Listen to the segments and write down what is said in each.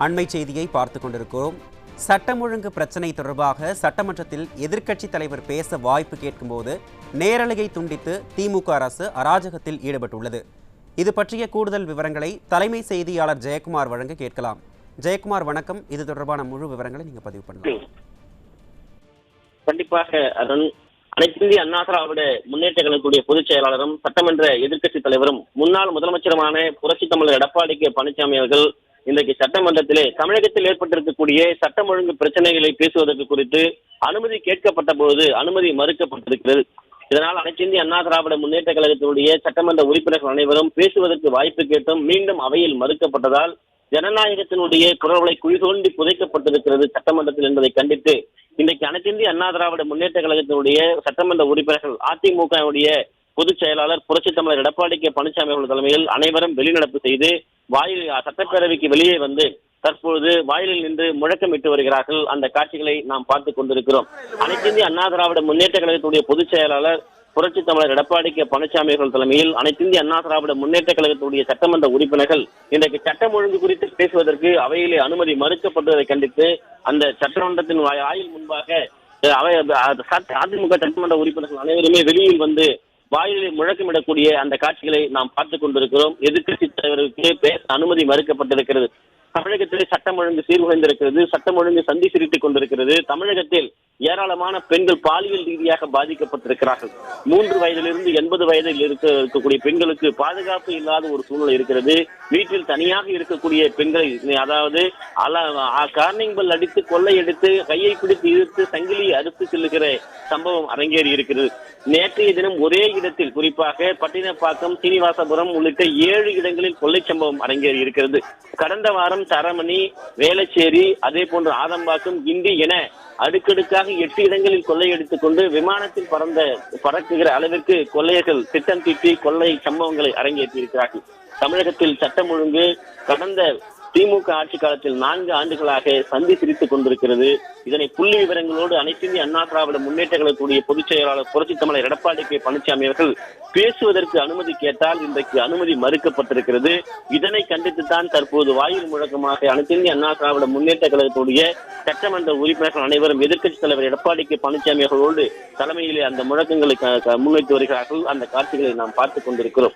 அண்மை செய்தியை பார்த்துக் கொண்டிருக்கிறோம். சட்டம் ஒழுங்கு பிரச்சினை தொடர்பாக சட்டமன்றத்தில் எதிர்க்கட்சித் தலைவர் பேச வாய்ப்பு கேட்கும்போது நேரலையை துண்டித்து திமுக அரசு அராஜகத்தில் ஈடுபட்டுள்ளது. இது பற்றிய கூடுதல் விவரங்களை தலைமை செய்தியாளர் ஜெயக்குமார் வழங்க கேட்கலாம். ஜெயக்குமார் வணக்கம். இது தொடர்பான முழு விவரங்களை நீங்க பதிவு பண்ணலாம். கண்டிப்பாக அருண், அனைத்து இந்திய அண்ணா திராவிட முன்னேற்ற கழகத்துடைய பொதுச் செயலாளரும் சட்டமன்ற எதிர்க்கட்சித் தலைவரும் முன்னாள் முதலமைச்சருமான புரட்சித் தமிழர் எடப்பாடி கே பழனிசாமி அவர்கள் இன்றைக்கு சட்டமன்றத்திலே தமிழகத்தில் ஏற்பட்டிருக்கக்கூடிய சட்டம் ஒழுங்கு பிரச்சனைகளை பேசுவதற்கு குறித்து அனுமதி கேட்கப்பட்ட போது அனுமதி மறுக்கப்பட்டிருக்கிறது. இதனால் அனைத்து இந்திய அண்ணா திராவிட முன்னேற்ற கழகத்தினுடைய சட்டமன்ற உறுப்பினர்கள் அனைவரும் பேசுவதற்கு வாய்ப்பு கேட்டும் மீண்டும் அவையில் மறுக்கப்பட்டதால் ஜனநாயகத்தினுடைய குரல்களை குழி தோண்டி புதைக்கப்பட்டிருக்கிறது சட்டமன்றத்தில் என்பதை கண்டித்து இன்றைக்கு அனைத்து இந்திய அண்ணா திராவிட முன்னேற்ற கழகத்தினுடைய சட்டமன்ற உறுப்பினர்கள் அதிமுகவுடைய பொதுச் செயலாளர் புரட்சித் தமிழர் எடப்பாடி கே பழனிசாமி அவர்கள் தலைமையில் அனைவரும் வெளிநடப்பு செய்து சட்டப்பேரவைக்கு வெளியே வந்து தற்பொழுது வாயிலில் நின்று முழக்கமிட்டு வருகிறார்கள். அந்த காட்சிகளை நாம் பார்த்துக் கொண்டிருக்கிறோம். அனைத்து இந்திய அண்ணா திராவிட முன்னேற்ற கழகத்துடைய பொதுச் செயலாளர் புரட்சித் தமிழர் எடப்பாடி கே பழனிசாமி அவர்கள் தலைமையில் அனைத்து இந்திய அண்ணா திராவிட முன்னேற்ற கழகத்துடைய சட்டமன்ற உறுப்பினர்கள் இன்றைக்கு சட்டம் ஒழுங்கு குறித்து பேசுவதற்கு அவையிலே அனுமதி மறுக்கப்பட்டதை கண்டித்து அந்த சட்டமன்றத்தின் வாயில் முன்பாக அதிமுக சட்டமன்ற உறுப்பினர்கள் அனைவருமே வெளியில் வந்து வாயிலை முழக்கமிடக்கூடிய அந்த காட்சிகளை நாம் பார்த்துக் கொண்டிருக்கிறோம். எதிர்க்கட்சி தலைவருக்கு பேச அனுமதி மறுக்கப்பட்டிருக்கிறது. தமிழகத்திலே சட்டம் ஒழுங்கு சீர்குலைந்திருக்கிறது. சட்டம் ஒழுங்கு சந்தி சிரித்துக் கொண்டிருக்கிறது. தமிழகத்தில் ஏராளமான பெண்கள் பாலியல் ரீதியாக பாதிக்கப்பட்டிருக்கிறார்கள். 3 வயதிலிருந்து 80 வயதில் இருக்கக்கூடிய பெண்களுக்கு பாதுகாப்பு இல்லாத ஒரு சூழ்நிலை இருக்கிறது. வீட்டில் தனியாக இருக்கக்கூடிய பெண்களை, அதாவது கார்னிங் பெல் அடித்து கொள்ளையடித்து கையை பிடித்து இழுத்து சங்கிலி அறுத்து செல்லுகிற சம்பவம் அரங்கேறி இருக்கிறது. நேற்றைய தினம் ஒரே இடத்தில், குறிப்பாக பட்டினப்பாக்கம், சீனிவாசபுரம் உள்ளிட்ட 7 இடங்களில் கொள்ளை சம்பவம் அரங்கேறி இருக்கிறது. கடந்த வாரம் தரமணி, வேளச்சேரி, அதே போன்று ஆதம்பாக்கம், கிண்டி என அடுக்கடுக்காக 8 இடங்களில் கொள்ளையடித்துக் கொண்டு விமானத்தில் பறக்குகிற அளவிற்கு கொள்ளையர்கள் திட்டம் தீட்டி கொள்ளை சம்பவங்களை அரங்கேற்றி இருக்கிறார்கள். தமிழகத்தில் சட்டம் ஒழுங்கு கடந்த திமுக ஆட்சி காலத்தில் 4 ஆண்டுகளாக சந்தி சிரித்துக் கொண்டிருக்கிறது. இதனை புள்ளி விவரங்களோடு அனைத்து இந்திய அண்ணா திராவிட முன்னேற்ற கழகத்துடைய பொதுச் செயலாளர் புரட்சித் தமிழர் எடப்பாடி கே பழனிசாமி அவர்கள் பேசுவதற்கு அனுமதி கேட்டால் இன்றைக்கு அனுமதி மறுக்கப்பட்டிருக்கிறது. இதனை கண்டித்துத்தான் தற்போது வாயில் முழக்கமாக அனைத்து இந்திய அண்ணா திராவிட முன்னேற்ற கழகத்துடைய சட்டமன்ற உறுப்பினர்கள் அனைவரும் எதிர்க்கட்சித் தலைவர் எடப்பாடி கே பழனிசாமி அவர்களோடு தலைமையிலே அந்த முழக்கங்களை முன்வைத்து வருகிறார்கள். அந்த காட்சிகளை நாம் பார்த்துக் கொண்டிருக்கிறோம்.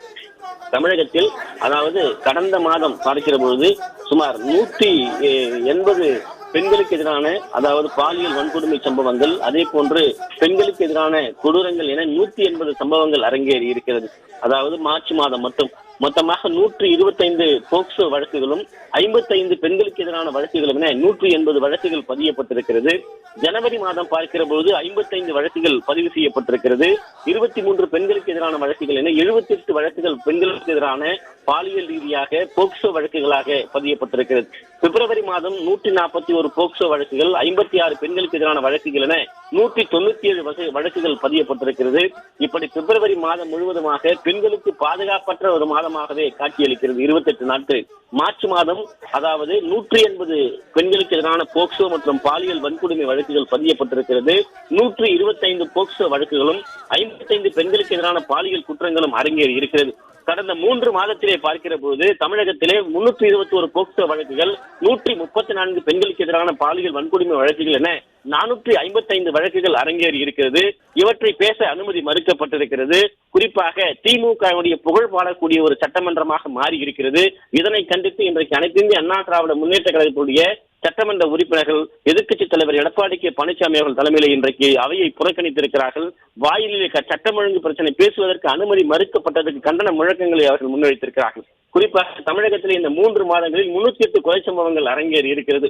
தமிழகத்தில் அதாவது கடந்த மாதம் பார்க்கிற பொழுது சுமார் 180 பெண்களுக்கு எதிரான, அதாவது பாலியல் வன்கொடுமை சம்பவங்கள், அதே போன்று பெண்களுக்கு எதிரான கொடூரங்கள் என 180 சம்பவங்கள் அரங்கேறி இருக்கிறது. அதாவது மார்ச் மாதம் மட்டும் மொத்தமாக 125 போக்சோ வழக்குகளும் 55 பெண்களுக்கு எதிரான வழக்குகளும் என 180 வழக்குகள் பதியப்பட்டிருக்கிறது. ஜனவரி மாதம் பார்க்கிற போது 55 வழக்குகள் பதிவு செய்யப்பட்டிருக்கிறது. 23 பெண்களுக்கு எதிரான வழக்குகள் என 78 வழக்குகள் பெண்களுக்கு எதிரான பாலியல் ரீதியாக போக்சோ வழக்குகளாக பதியப்பட்டிருக்கிறது. பிப்ரவரி மாதம் 141 போக்சோ வழக்குகள், 56 பெண்களுக்கு எதிரான வழக்குகள் என 197 வழக்குகள் பதியப்பட்டிருக்கிறது. இப்படி பிப்ரவரி மாதம் முழுவதுமாக பெண்களுக்கு பாதுகாப்பற்ற ஒரு மாதமாகவே காட்சியளிக்கிறது. 28 நாட்கள். மார்ச் மாதம் அதாவது 180 பெண்களுக்கு எதிரான போக்சோ மற்றும் பாலியல் வன்கொடுமை வழக்குகள் பதியப்பட்டிருக்கிறது. 125 போக்சோ வழக்குகளும் 55 பெண்களுக்கு எதிரான பாலியல் குற்றங்களும் அரங்கேறி இருக்கிறது. கடந்த 3 மாதத்திலே பார்க்கிற போது தமிழகத்திலே 321 போக்சோ வழக்குகள், 134 பெண்களுக்கு எதிரான பாலியல் வன்கொடுமை வழக்குகள் என 455 வழக்குகள் அரங்கேறி இருக்கிறது. இவற்றை பேச அனுமதி மறுக்கப்பட்டிருக்கிறது. குறிப்பாக திமுகவுடைய புகழ் பாடக்கூடிய ஒரு சட்டமன்றமாக மாறி இருக்கிறது. இதனை கண்டித்து இன்றைக்கு அனைத்து இந்திய அண்ணா திராவிட முன்னேற்ற கழகத்துடைய சட்டமன்ற உறுப்பினர்கள் எதிர்க்கட்சித் தலைவர் எடப்பாடி கே பழனிசாமி அவர்கள் தலைமையில் இன்றைக்கு அவையை புறக்கணித்திருக்கிறார்கள். வாயிலே சட்டம் ஒழுங்கு பிரச்சனை பேசுவதற்கு அனுமதி மறுக்கப்பட்டதற்கு கண்டன முழக்கங்களை அவர்கள் முன்வைத்திருக்கிறார்கள். குறிப்பாக தமிழகத்தில் இந்த 3 மாதங்களில் 308 கொலை சம்பவங்கள் அரங்கேறி இருக்கிறது.